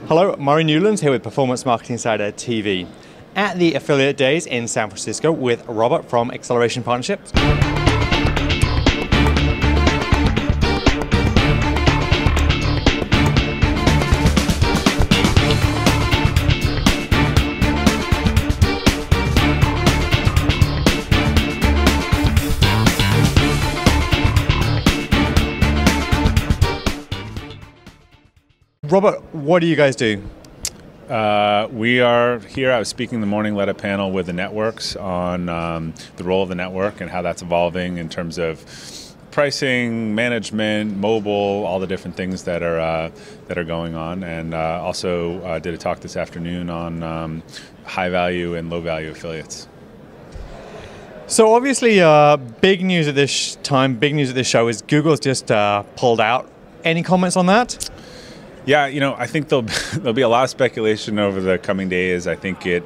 Hello, Murray Newlands here with Performance Marketing Insider TV. At the Affiliate Days in San Francisco with Robert from Acceleration Partnerships. Robert, what do you guys do? We are here. I was speaking the morning, led a panel with the networks on the role of the network and how that's evolving in terms of pricing, management, mobile, all the different things that are going on. And also did a talk this afternoon on high value and low value affiliates. So obviously, big news at this time, big news at this show is Google's just pulled out. Any comments on that? Yeah, I think there'll be a lot of speculation over the coming days. I think it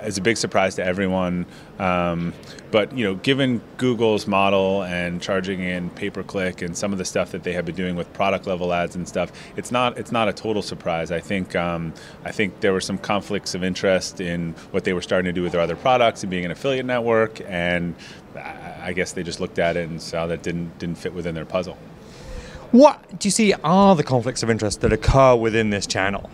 is a big surprise to everyone. But given Google's model and charging in pay-per-click and some of the stuff that they have been doing with product level ads and stuff, it's not a total surprise. I think there were some conflicts of interest in what they were starting to do with their other products and being an affiliate network, and I guess they just looked at it and saw that didn't fit within their puzzle. What do you see are the conflicts of interest that occur within this channel?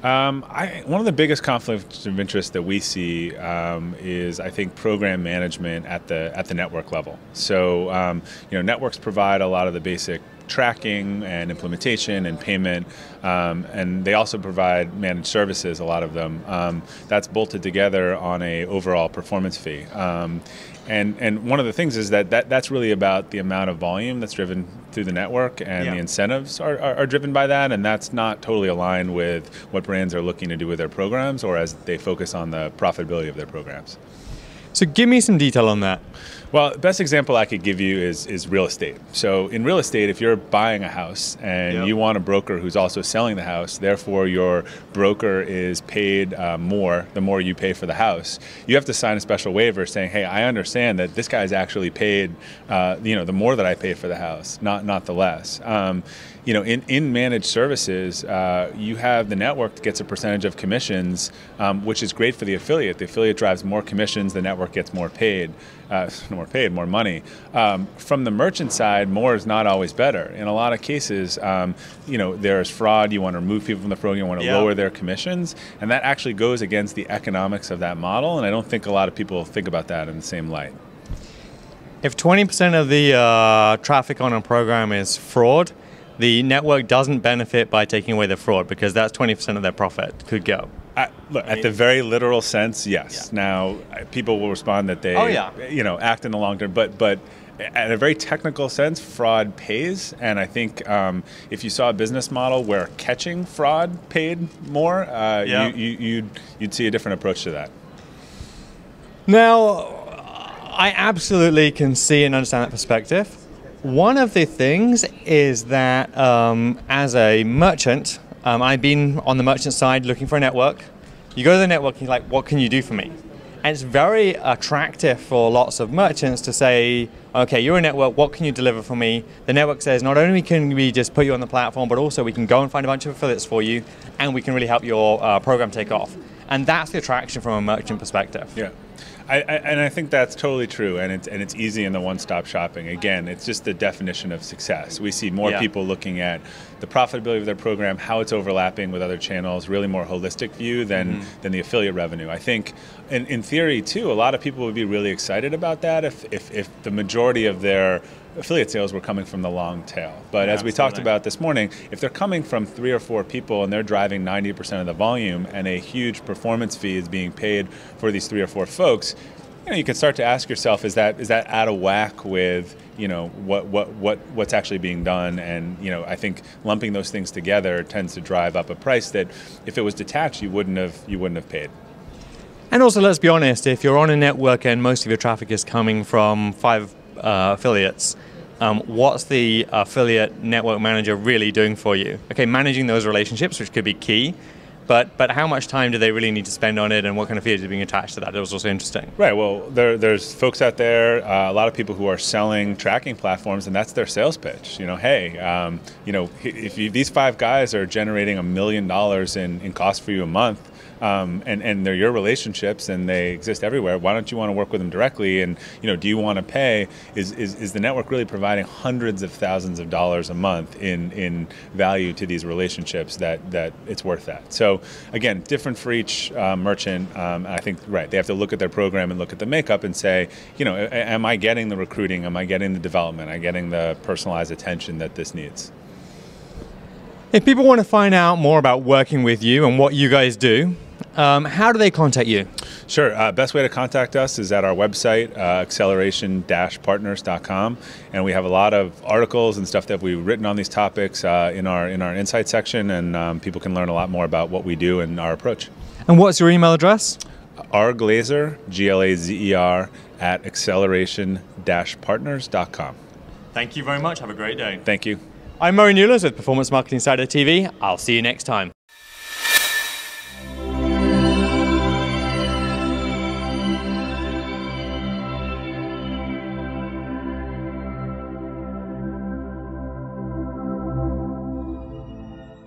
One of the biggest conflicts of interest that we see is, I think, program management at the network level. So, networks provide a lot of the basic tracking and implementation and payment, and they also provide managed services, a lot of them. That's bolted together on an overall performance fee. And one of the things is that's really about the amount of volume that's driven through the network, and the incentives are driven by that, and that's not totally aligned with what brands are looking to do with their programs or as they focus on the profitability of their programs. So give me some detail on that. Well, the best example I could give you is real estate. So in real estate, if you're buying a house and you want a broker who's also selling the house, therefore your broker is paid more the more you pay for the house, you have to sign a special waiver saying, hey, I understand that this guy's actually paid the more that I pay for the house, not the less. In managed services, you have the network that gets a percentage of commissions, which is great for the affiliate. The affiliate drives more commissions, the network gets more money. From the merchant side, more is not always better. In a lot of cases, there's fraud. You want to remove people from the program, you want to lower their commissions, and that actually goes against the economics of that model, and I don't think a lot of people think about that in the same light. If 20% of the traffic on a program is fraud, the network doesn't benefit by taking away the fraud because that's 20% of their profit could go. Look, at the very literal sense, yes. Yeah. Now, people will respond that they, act in the long term, but at a very technical sense, fraud pays, and I think if you saw a business model where catching fraud paid more, you'd see a different approach to that. Now, I absolutely can see and understand that perspective. One of the things is that as a merchant, I've been on the merchant side looking for a network. You go to the network and you're like, what can you do for me? And it's very attractive for lots of merchants to say, okay, you're a network, what can you deliver for me? The network says, not only can we just put you on the platform, but also we can go and find a bunch of affiliates for you, and we can really help your program take off. And that's the attraction from a merchant perspective. Yeah. And I think that's totally true, and it's easy in the one-stop shopping. Again, it's just the definition of success. We see more people looking at the profitability of their program, how it's overlapping with other channels, really more holistic view than the affiliate revenue. I think, in theory too, a lot of people would be really excited about that if the majority of their affiliate sales were coming from the long tail. But as we talked about this morning, if they're coming from 3 or 4 people and they're driving 90% of the volume and a huge performance fee is being paid for these 3 or 4 folks, you can start to ask yourself, is that out of whack with what's actually being done? And I think lumping those things together tends to drive up a price that if it was detached, you wouldn't have paid. And also, let's be honest, if you're on a network and most of your traffic is coming from 5 affiliates, what's the affiliate network manager really doing for you? Okay, managing those relationships, which could be key, but how much time do they really need to spend on it, and what kind of features are being attached to that? That was also interesting. Right. Well, there's folks out there, a lot of people who are selling tracking platforms, and that's their sales pitch. Hey, if these 5 guys are generating $1 million in cost for you a month, and they're your relationships and they exist everywhere, why don't you want to work with them directly? And do you want to pay? Is the network really providing hundreds of thousands of dollars a month in value to these relationships that it's worth that? So again, different for each merchant. I think they have to look at their program and look at the makeup and say, am I getting the recruiting? Am I getting the development? Am I getting the personalized attention that this needs? If people want to find out more about working with you and what you guys do, how do they contact you? Sure. Best way to contact us is at our website, acceleration-partners.com, and we have a lot of articles and stuff that we've written on these topics in our insight section, and people can learn a lot more about what we do and our approach. And what's your email address? Glazer, Glazer, at acceleration-partners.com. Thank you very much. Have a great day. Thank you. I'm Murray Newlands with Performance Marketing Insider TV. I'll see you next time.